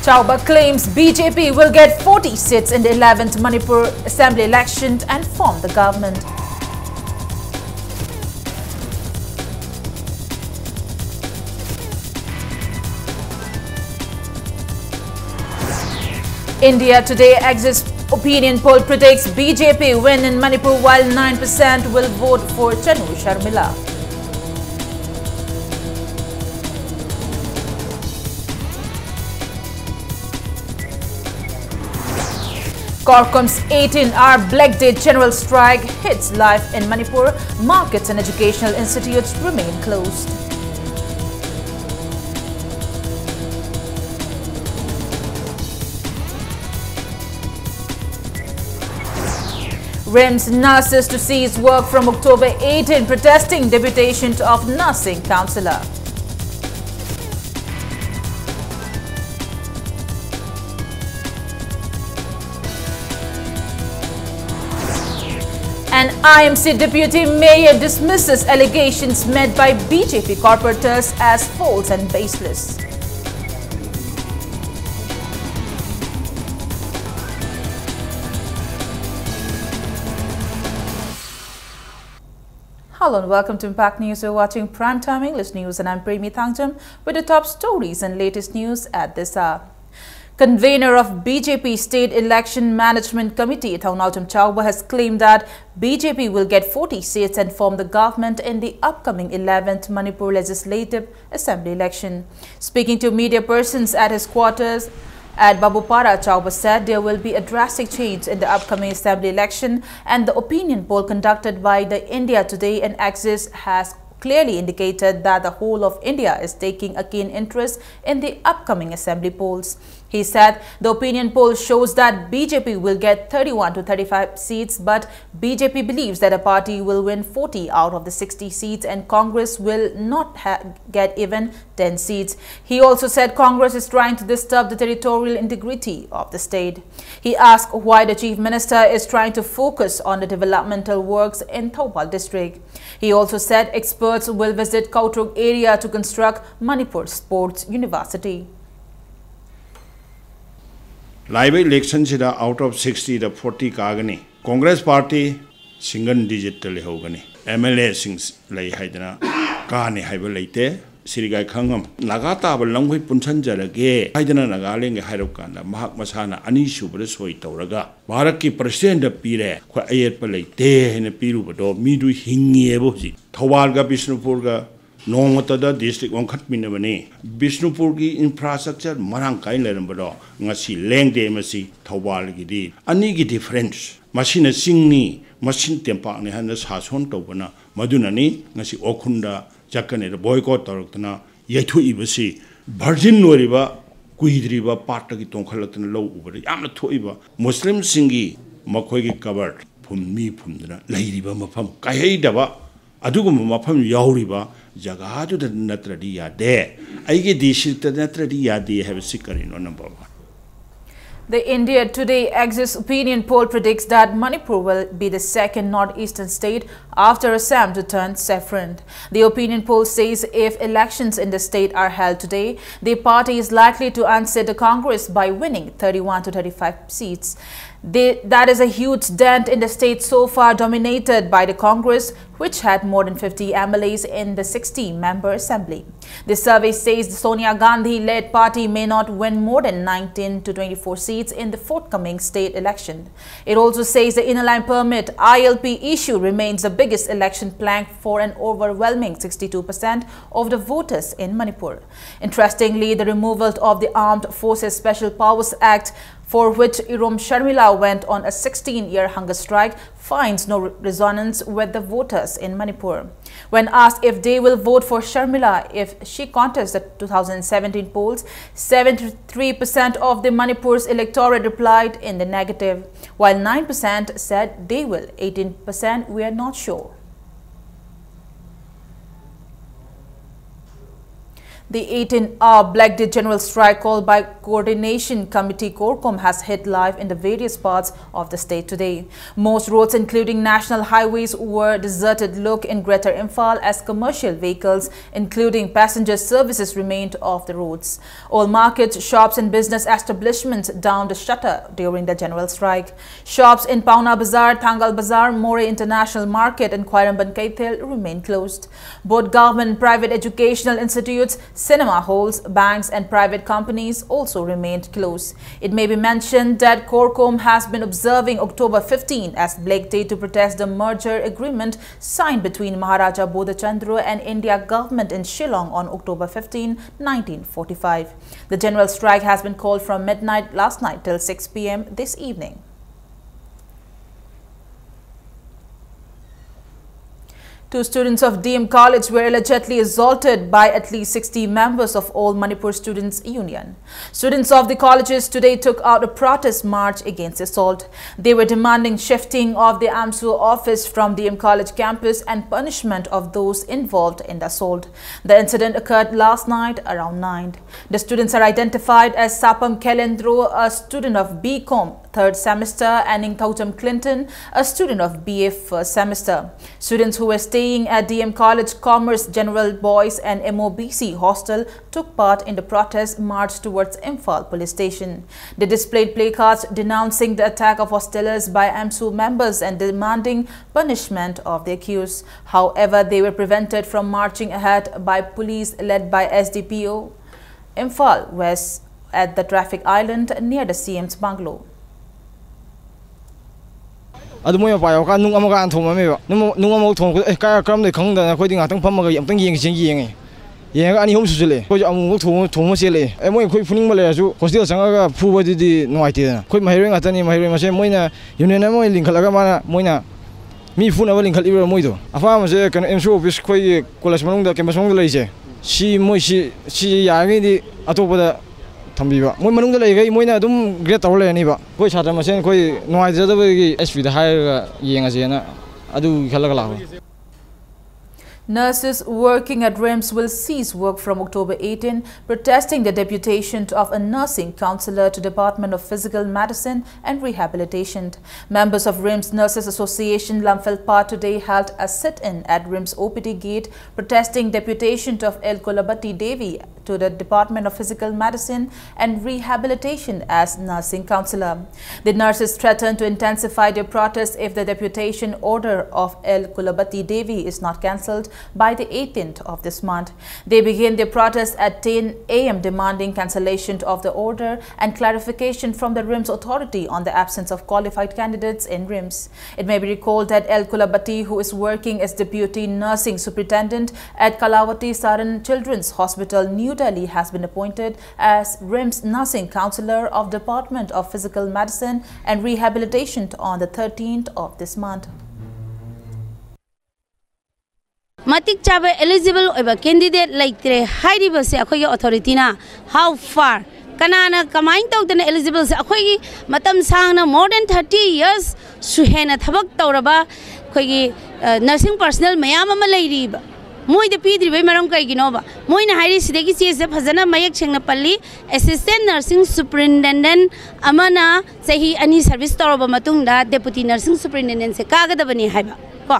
Chauba claims BJP will get 40 seats in the 11th Manipur Assembly election and form the government. India Today Exit opinion poll predicts BJP win in Manipur while 9% will vote for Chanu Sharmila. Corcom's 18-hour Black Day general strike hits life in Manipur. Markets and educational institutes remain closed. RIMS nurses to cease work from October 18, protesting deputation of nursing councillor. An IMC deputy mayor dismisses allegations made by BJP corporators as false and baseless. Hello and welcome to Impact News. You're watching Primetime English News and I'm Premi Thangjam with the top stories and latest news at this hour. Convener of BJP State Election Management Committee, Thaunaltam Chauba, has claimed that BJP will get 40 seats and form the government in the upcoming 11th Manipur Legislative Assembly election. Speaking to media persons at his quarters at Babupara, Chauba said there will be a drastic change in the upcoming assembly election, and the opinion poll conducted by the India Today and Axis has clearly indicated that the whole of India is taking a keen interest in the upcoming assembly polls. He said the opinion poll shows that BJP will get 31 to 35 seats, but BJP believes that a party will win 40 out of the 60 seats and Congress will not get even 10 seats. He also said Congress is trying to disturb the territorial integrity of the state. He asked why the Chief Minister is trying to focus on the developmental works in Thoupal district. He also said experts will visit Kautruk area to construct Manipur Sports University. Live election sida out of 60 the 40 kagani Congress party single digit le hogani MLA sings lay haidana kani haiba leite sirigai khangam nagata ba langhui punchan jarage haidana nagaleng hairok kana mahak masana ani subra soi tawraga bharat ki president da pire khwa ayet pa leite hene piru bado midu hingie bo ji Thawal ga Bishnupur ga Nongata district on Katminabane, Bishnupurgi infrastructure, Marankai Lerambado, Nasi Langde Masi, Tawalgidi, Anigi difference, Machine Singni, Machine Tempani Handas Hason Tobana, Madunani, Nasi Okunda, Jakane, boycott Tortana, Yetu Ibasi, Virgin Noriba, Kuidriba, Pataki Tonkalatan low over the Yamatoiba, Muslim Singi, Makogi covered, Pummi Pumdana, Ladiba Mapam, Kaidaba. Adugum mapam yauriba jagadu the natradia de aige district natradia de have sikari no number 1. The India Today Axis opinion poll predicts that Manipur will be the second northeastern state after Assam to turn saffron. The opinion poll says if elections in the state are held today, the party is likely to unseat the Congress by winning 31 to 35 seats. That is a huge dent in the state so far dominated by the Congress, which had more than 50 MLAs in the 60-member assembly. The survey says the Sonia Gandhi-led party may not win more than 19 to 24 seats in the forthcoming state election. It also says the inner line permit ILP issue remains the biggest election plank for an overwhelming 62% of the voters in Manipur. Interestingly, the removal of the Armed Forces Special Powers Act, for which Irom Sharmila went on a 16-year hunger strike, finds no resonance with the voters in Manipur. When asked if they will vote for Sharmila if she contests the 2017 polls, 73% of the Manipur's electorate replied in the negative, while 9% said they will, 18% we are not sure. The 18-hour Black Day general strike called by Coordination Committee CORCOM has hit live in the various parts of the state today. Most roads, including national highways, were deserted look in Greater Imphal as commercial vehicles, including passenger services, remained off the roads. All markets, shops and business establishments downed a shutter during the general strike. Shops in Pauna Bazaar, Thangal Bazaar, More International Market and Khairamban Kaithel remain closed. Both government and private educational institutes, cinema halls, banks and private companies also remained closed. It may be mentioned that CORCOM has been observing October 15 as Black Day to protest the merger agreement signed between Maharaja Bodhachandra and India government in Shillong on October 15, 1945. The general strike has been called from midnight last night till 6 p.m. this evening. Two students of DM College were allegedly assaulted by at least 60 members of All Manipur Students Union. Students of the colleges today took out a protest march against assault. They were demanding shifting of the AMSU office from DM College campus and punishment of those involved in the assault. The incident occurred last night around 9. The students are identified as Sapam Kelendro, a student of BCom 3rd semester, and Ningthautam Clinton, a student of BA 1st semester. Students who were staying at DM College Commerce General Boys and MOBC hostel took part in the protest march towards Imphal police station. They displayed placards denouncing the attack of hostelers by AMSU members and demanding punishment of the accused. However, they were prevented from marching ahead by police led by SDPO Imphal West at the traffic island near the CM's bungalow. Adu mo pa ka nung amaga an thoma me ba nung amog thong ka karam de khang da khoi dinga tang pham ma yam tang yeng jing yeng yeng ani hom su le ko amog thong se le e moi khoi funing ma le su hostel sanga ga phu ba di noi te na khoi mahiroi nga tani mahiroi ma se moina union na moi link khalaga mana moina mi fu na ba link khali ba moi do afa ma se kan MSU office khoi college manung da campus manung da lai se si moi si ya ngi di atopa da Tambiba. Moi manung da lai gai moina dum great tawle ani ba. Koi chatra masen koi noi jada ba gi SP da hai yenga se na adu khalaga la. Nurses working at RIMS will cease work from October 18, protesting the deputation of a nursing counsellor to Department of Physical Medicine and Rehabilitation. Members of RIMS Nurses Association Lamphel today held a sit-in at RIMS OPD gate, protesting deputation of L. Kulabati Devi to the Department of Physical Medicine and Rehabilitation as nursing counsellor. The nurses threatened to intensify their protest if the deputation order of L. Kulabati Devi is not cancelled by the 18th of this month. They began their protest at 10 a.m. demanding cancellation of the order and clarification from the RIMS authority on the absence of qualified candidates in RIMS. It may be recalled that L. Kulabati, who is working as Deputy Nursing Superintendent at Kalavati Saran Children's Hospital, New Delhi, has been appointed as RIMS Nursing Counsellor of Department of Physical Medicine and Rehabilitation on the 13th of this month. Matik chaba eligible oba candidate like tre hairi base akhoi authority na how far kanana kamain tok dena eligible se akhoi matam sangna more than 30 years suhena thabak tawraba khoi nursing personnel mayam ama leiri ba moi de pidri bai maram kai gino ba moi na hairi sidegi che se phajana mayak chengna palli assistant nursing superintendent amana sahi ani service tawraba matung da deputy nursing superintendent se kaga da bani haiba ko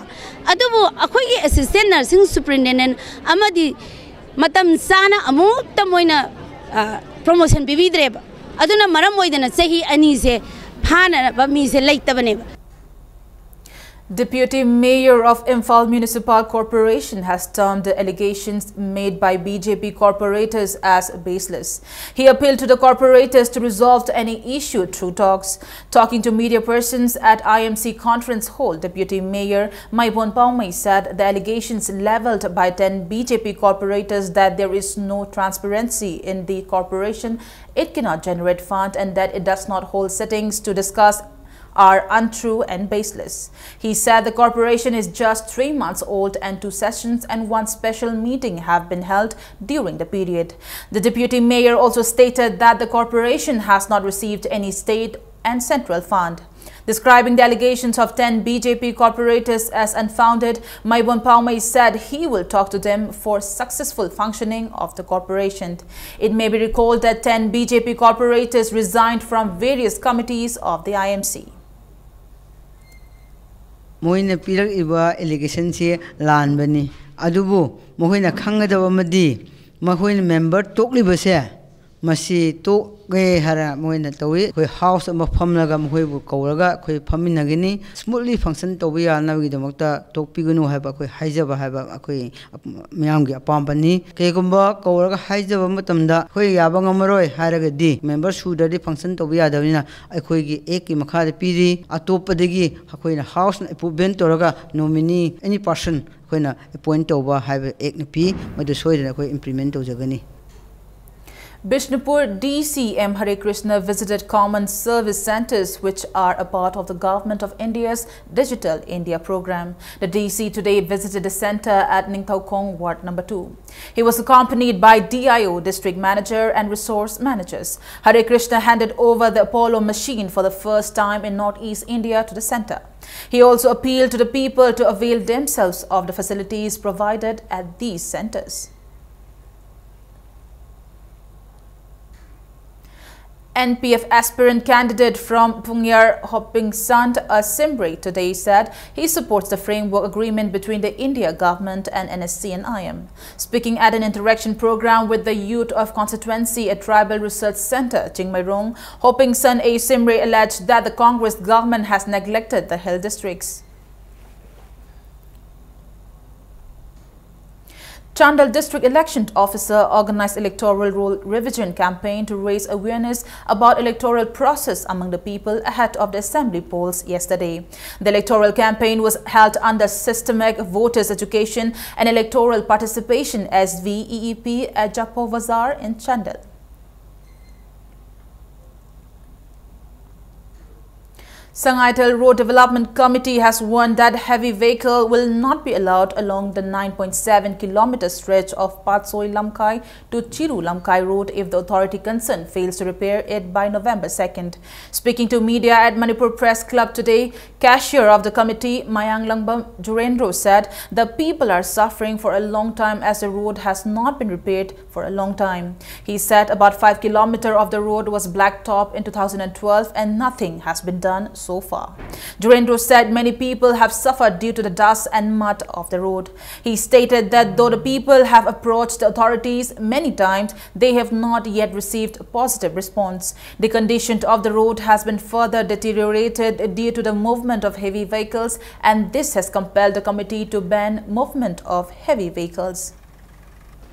adubu akhoi assistant nursing superintendent amadi matam sana amu tamoina promotion bibidre ba aduna maram moidana sahi ani se phana ba mi se leitabane ba. Deputy Mayor of Imphal Municipal Corporation has termed the allegations made by BJP corporators as baseless. He appealed to the corporators to resolve any issue through talks. Talking to media persons at IMC Conference Hall, Deputy Mayor Maibon Paumai said the allegations leveled by 10 BJP corporators that there is no transparency in the corporation, it cannot generate fund, and that it does not hold sittings to discuss are untrue and baseless. He said the corporation is just 3 months old and 2 sessions and 1 special meeting have been held during the period. The deputy mayor also stated that the corporation has not received any state and central fund. Describing the allegations of 10 BJP corporators as unfounded, Maibon Paumai said he will talk to them for successful functioning of the corporation. It may be recalled that 10 BJP corporators resigned from various committees of the IMC. Moina pirak iba allegation se lan bani adubu moina khangadawa madi mahoina member tokli base masi to ge hara moina tawi koi house ama phamlaga mohoi bu kauraga koi phaminagini smoothly function tobi yana gi damakta tokpigunu haiba koi haijaba haiba koi miyam gi apampani kegumba kauraga haijaba matamda koi yaba ngamaroi haraga di member sudadi function tobi yadawina akoi gi ek ki makha piri atopadagi akoina house na appointment toraga nominee any person koina appoint toba haiba ek na pi madu soidana koi implement tojagani. Bishnupur DCM Hare Krishna visited common service centers which are a part of the Government of India's Digital India program. The DC today visited the center at Ningthaukong Ward No. 2. He was accompanied by DIO, District Manager and Resource Managers. Hare Krishna handed over the Apollo machine for the first time in Northeast India to the center. He also appealed to the people to avail themselves of the facilities provided at these centers. NPF aspirant candidate from Pungyar Hopping Sant Simri today said he supports the framework agreement between the India government and NSC and IM. Speaking at an interaction program with the youth of constituency at Tribal Research Center, Chingmairong, Hopping Sant A. Simri alleged that the Congress government has neglected the hill districts. Chandal District Election Officer organized electoral roll revision campaign to raise awareness about electoral process among the people ahead of the assembly polls yesterday. The electoral campaign was held under Systemic Voters Education and Electoral Participation SVEEP at Japo Bazar in Chandal. Sangaital Road Development Committee has warned that heavy vehicle will not be allowed along the 9.7 km stretch of Patsoi Lamkai to Chiru Lamkai Road if the authority concerned fails to repair it by November 2nd. Speaking to media at Manipur Press Club today, cashier of the committee, Mayang Langbam Jurendro, said the people are suffering for a long time as the road has not been repaired for a long time. He said about 5 km of the road was blacktop in 2012 and nothing has been done so far. Jurendro said many people have suffered due to the dust and mud of the road. He stated that though the people have approached the authorities many times, they have not yet received a positive response. The condition of the road has been further deteriorated due to the movement of heavy vehicles, and this has compelled the committee to ban movement of heavy vehicles.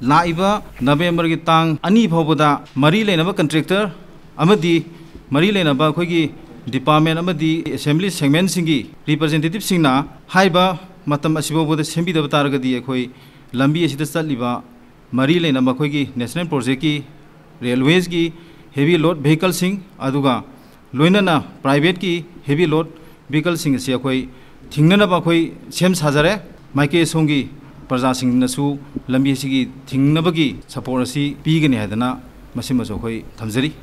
Laiba November ki tang ani phobada mari lenaba contractor amadi mari lenaba khogi Department amadi Assembly segment singi representative singna haiba matam asiboboda sembi da bataragadi ekhoi lambi asida chatliba mari lenaba khogi national project ki railways ki heavy load vehicle sing aduga loinana private ki heavy load vehicle sing se ekhoi thingnana ba khoi sem sajare maike songi praja sing nasu lambi sigi thingnabagi support asi pigani hadana masimaso khoi thamjari.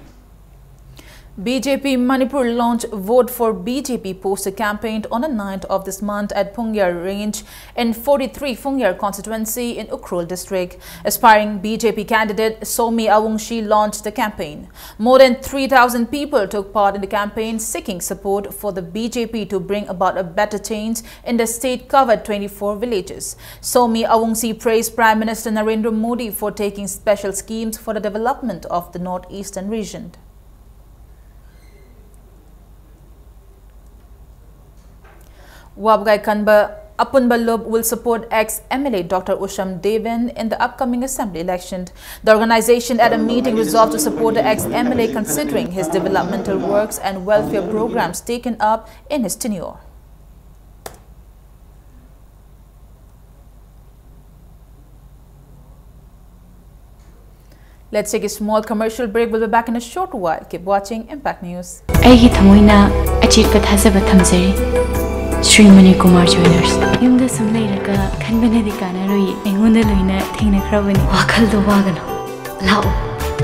BJP Manipur launched Vote for BJP poster campaign on the 9th of this month at Pungyar Range in 43 Pungyar constituency in Ukhrul district. Aspiring BJP candidate Somi Awungshi launched the campaign. More than 3,000 people took part in the campaign seeking support for the BJP to bring about a better change in the state-covered 24 villages. Somi Awungshi praised Prime Minister Narendra Modi for taking special schemes for the development of the northeastern region. Wabgai Kanba Apunba Lob will support ex-MLA Dr. Usham Devan in the upcoming assembly election. The organization at a meeting resolved to support the ex-MLA considering his developmental works and welfare programs taken up in his tenure. Let's take a small commercial break. We'll be back in a short while. Keep watching Impact News. Sri Mani Kumar Jewelers. Yumda sum leiraga khanbana di kanaroi engonda loina thengna khrabani wakhal do wagano lao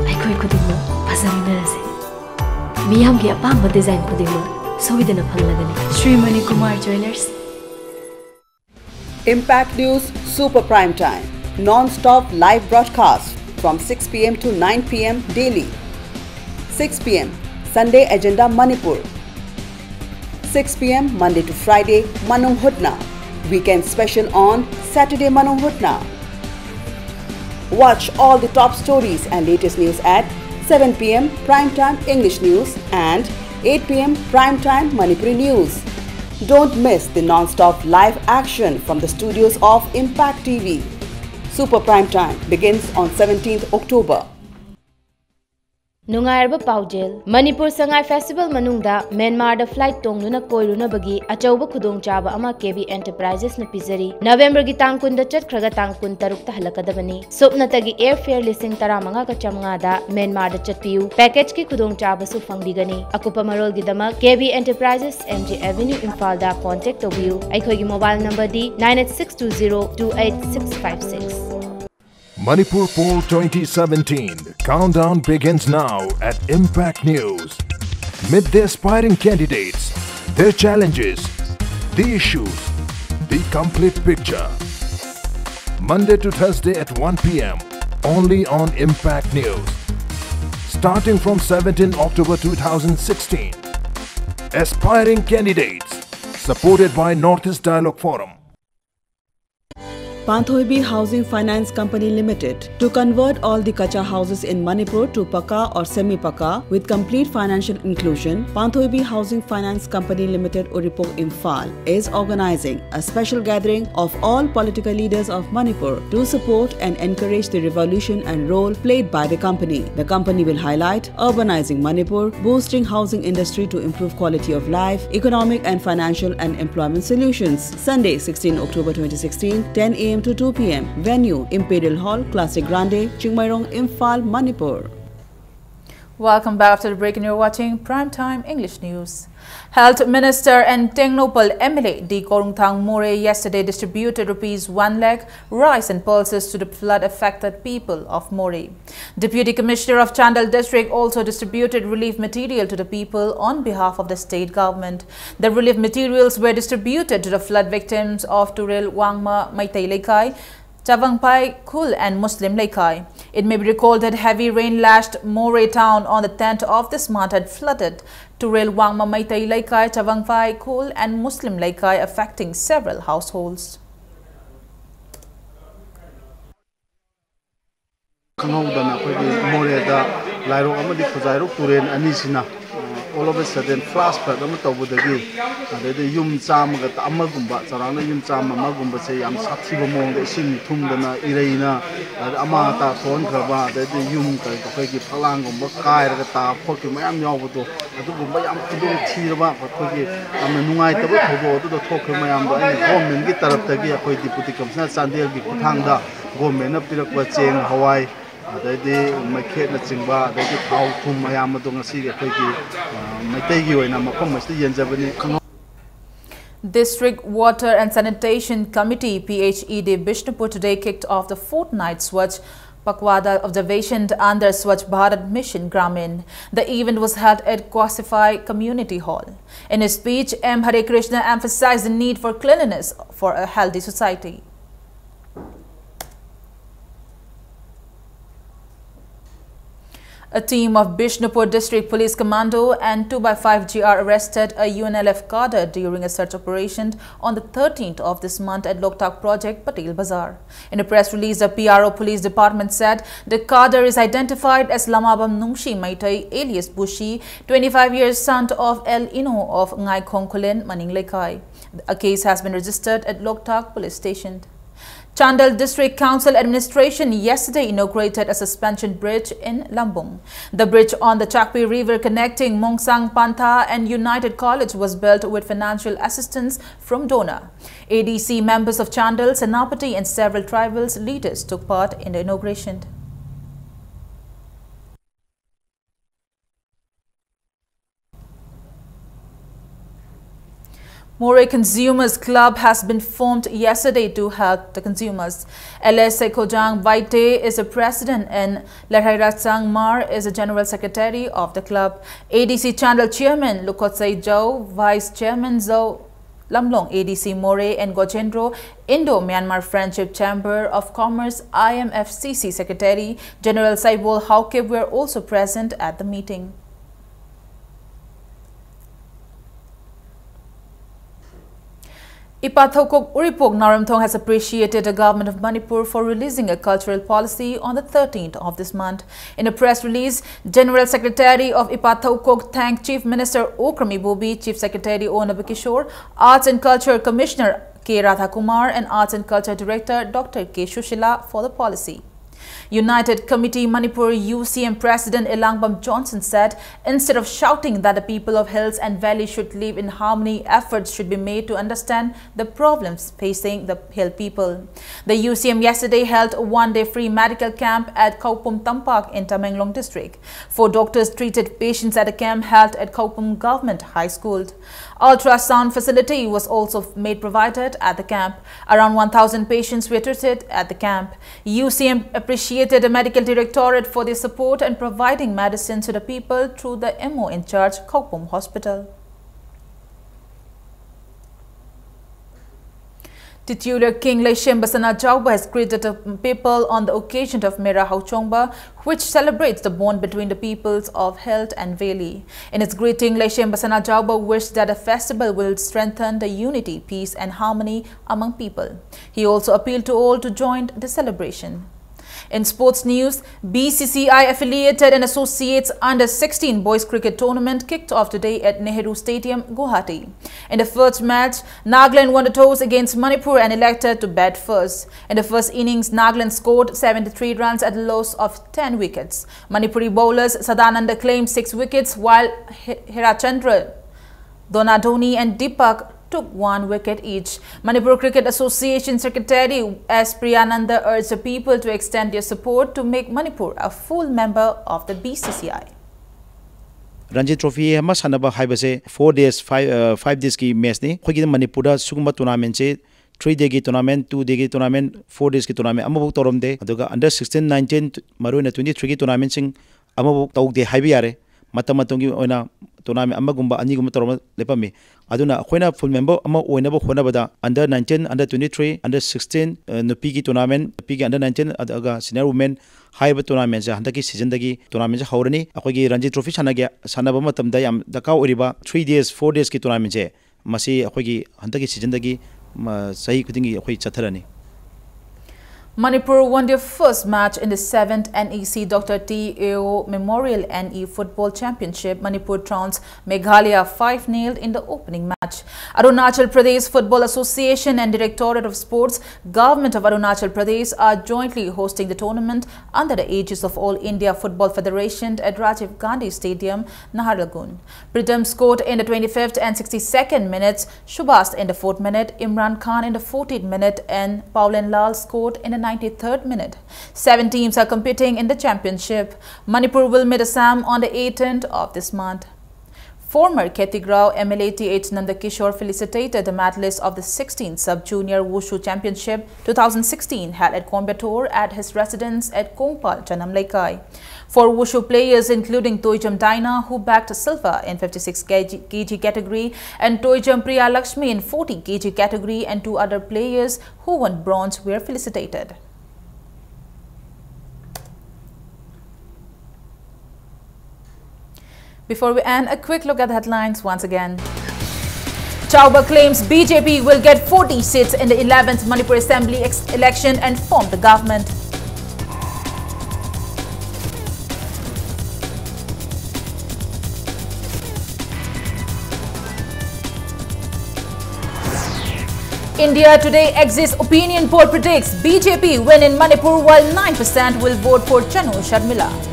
aikoi kudimo phasarina rase miyam gi apamba design kudimo soidana phanglagani. Sri Mani Kumar Jewelers. Impact News Super Prime Time. Non-stop live broadcast from 6 p.m. to 9 p.m. daily. 6 p.m. Sunday Agenda Manipur. 6 p.m. Monday to Friday Manung Hutna. Weekend special on Saturday Manung Hutna. Watch all the top stories and latest news at 7 p.m. Primetime English News and 8 p.m. Primetime Manipuri News. Don't miss the non-stop live action from the studios of Impact TV. Super Prime Time begins on 17th October. Nungairba Paujel, Manipur Sangai Festival Manungda, Myanmar the flight Tongluna Koiruna Bagi, Achauba Kudong Chaba Ama KB Enterprises na Pizari, November Gitang Kunda Chat Kragatang Kun Tarukta Halakadabani, Sopnatagi airfare listing Taramanga Kachamngada, Myanmar the Chatpiu, Package Ki Kudong Chaba Sufang Bigani, Akupa Marol Gidama, KB Enterprises, MJ Avenue Infalda, contact Obiu, Aikogi mobile number D 98620-28656. Manipur Poll 2017 countdown begins now at Impact News. Meet the aspiring candidates, their challenges, the issues, the complete picture. Monday to Thursday at 1 p.m. only on Impact News. Starting from 17 October 2016. Aspiring candidates supported by Northeast Dialogue Forum. Panthoibi Housing Finance Company Limited to convert all the kacha houses in Manipur to Paka or Semi-Paka with complete financial inclusion. Panthoibi Housing Finance Company Limited Uripok Imphal is organizing a special gathering of all political leaders of Manipur to support and encourage the revolution and role played by the company. The company will highlight urbanizing Manipur, boosting housing industry to improve quality of life, economic and financial and employment solutions. Sunday, 16 October 2016, 10 a.m. to 2 p.m. Venue, Imperial Hall, Classic Grande, Chingmairong, Imphal, Manipur. Welcome back after the break and you're watching Primetime English News. Health Minister and Tengnopal MLA D. Korungthang More yesterday distributed ₹1 lakh rice and pulses to the flood-affected people of More. Deputy Commissioner of Chandal District also distributed relief material to the people on behalf of the state government. The relief materials were distributed to the flood victims of Turil Wangma Maitai Laikai, Chavangpai Khul and Muslim Laikai. It may be recalled that heavy rain lashed More town on the 10th of this month had flooded Turil Wangma Maitai Laikai, Chavangpai Khul and Muslim Laikai, affecting several households. All of a sudden, flash flood of the Yum Chamaga, Amagumba, Sarana Yum Chamagumba say, I'm Sativamong, the Sing Tumdana, Irena, Amata, Tonkraba, the Yum, Kaki Palangum, Bakai, the Tap, Pokemon Yovoto, I do Tiraba, I'm a Nungai to the Tokamayam, and home and get up the Gia Poeticum, Sandel, Putanga, Gomen up to the Quachain, Hawaii. District Water and Sanitation Committee PHED Bishnupur today kicked off the fortnight Swachh Pakwada observation under Swachh Bharat Mission Gramin. The event was held at Kwasify Community Hall. In his speech, M. Hare Krishna emphasized the need for cleanliness for a healthy society. A team of Bishnupur District Police Commando and 2x5 GR arrested a UNLF cadre during a search operation on the 13th of this month at Loktak Project, Patel Bazar. In a press release, the PRO Police Department said the cadre is identified as Lamabam Nungshi Maitai alias Bushi, 25 years son of El Ino of Ngai Khongkulen, Maning Laikai. A case has been registered at Loktak Police Station. Chandal District Council Administration yesterday inaugurated a suspension bridge in Lambung. The bridge on the Chakpi River connecting Mongsang Pantha and United College was built with financial assistance from donor. ADC members of Chandal, Senapati and several tribal leaders took part in the inauguration. Moray Consumers Club has been formed yesterday to help the consumers. LS Sekojang Vaite is the president and Lerhairachang Mar is the general secretary of the club. ADC Channel Chairman Lukotsai Zhou, Vice Chairman Zhou Lamlong, ADC Moray and Gojendro, Indo-Myanmar Friendship Chamber of Commerce, IMFCC Secretary General Saibol Haukib were also present at the meeting. Ipathokok Uripok Naramthong has appreciated the government of Manipur for releasing a cultural policy on the 13th of this month. In a press release, General Secretary of Ipathokok thanked Chief Minister Okrami Bobi, Chief Secretary O Nabakishore, Arts and Culture Commissioner K. Radhakumar and Arts and Culture Director Dr. K. Shushila for the policy. United Committee Manipur UCM President Elangbam Johnson said, instead of shouting that the people of hills and valleys should live in harmony, efforts should be made to understand the problems facing the hill people. The UCM yesterday held a one-day free medical camp at Kaupum Tampak in Tamenglong district. 4 doctors treated patients at a camp held at Kaupum Government High School. Ultrasound facility was also made provided at the camp. Around 1,000 patients were treated at the camp. UCM appreciated the Medical Directorate for their support and providing medicine to the people through the MO in charge, Kaupum Hospital. Titular King Leishem Basana Chauba has greeted the people on the occasion of Mera Hauchongba, which celebrates the bond between the peoples of Helt and Valley. In its greeting, Leishem Basana Chauba wished that the festival will strengthen the unity, peace and harmony among people. He also appealed to all to join the celebration. In sports news, BCCI affiliated and associates under-16 boys cricket tournament kicked off today at Nehru Stadium, Guwahati. In the first match, Nagaland won the toss against Manipur and elected to bat first. In the first innings, Nagaland scored 73 runs at a loss of 10 wickets. Manipuri bowlers Sadananda claimed 6 wickets while Hirachandra, Donadoni and Deepak took 1 wicket each. Manipur Cricket Association Secretary S. Priyananda urged the people to extend their support to make Manipur a full member of the BCCI. Ranji Trophy hama sanaba haibase 4 days 5 days ki match ni khoi Manipur da suguma tournament se 3 day ki tournament 2 day ki tournament 4 days ki tournament amabu toromde aduga under 16 19 maruina 23 ki tournament sing amabu tawde haibi yare matamatongi oina tournament amagumba anigumba torom lepami aduna khoina full member ama oinaba khonabada under 19 under 23 under 16 nupi ki tournament nupi ki under 19 adaga senior women haiba tournament ja handaki season dagi tournament ja haurani akogi Ranji Trophy sanage sanaba matamda yam daka oriba 3 days 4 days ki tournament je masi akogi handaki season dagi sahi kudingi akoi chatharani. Manipur won their first match in the 7th NEC Dr. T.A.O. Memorial NE Football Championship. Manipur trounced Meghalaya 5-0 in the opening match. Arunachal Pradesh Football Association and Directorate of Sports, Government of Arunachal Pradesh are jointly hosting the tournament under the aegis of All India Football Federation at Rajiv Gandhi Stadium, Naharlagun. Pritam scored in the 25th and 62nd minutes, Shubhas in the 4th minute, Imran Khan in the 14th minute and Paulen Lal scored in the 93rd minute. 7 teams are competing in the championship. Manipur will meet Assam on the 18th of this month. Former Ketigrao MLA T.H. Nandakishore felicitated the medalists of the 16th Sub-Junior Wushu Championship 2016 held at Coimbatore at his residence at Kongpal, Chanamlaikai. 4 Wushu players including Toijam Daina, who bagged silver in 56 kg category, and Toijam Priya Lakshmi in 40 kg category, and 2 other players who won bronze were felicitated. Before we end, a quick look at the headlines once again. Chauba claims BJP will get 40 seats in the 11th Manipur Assembly election and form the government. India Today Exit opinion poll predicts BJP win in Manipur while 9% will vote for Chanu Sharmila.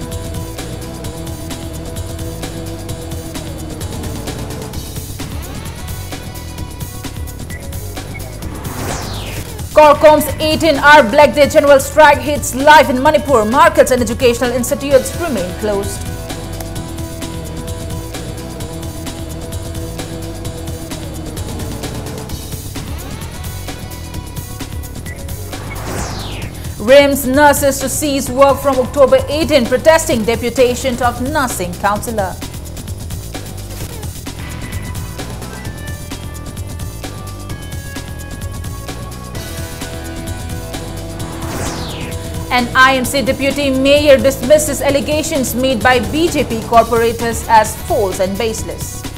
Corcom's 18-hour Black Day general strike hits live in Manipur. Markets and educational institutes remain closed. RIMS nurses to cease work from October 18, protesting deputation of nursing councillor. An IMC deputy mayor dismisses allegations made by BJP corporators as false and baseless.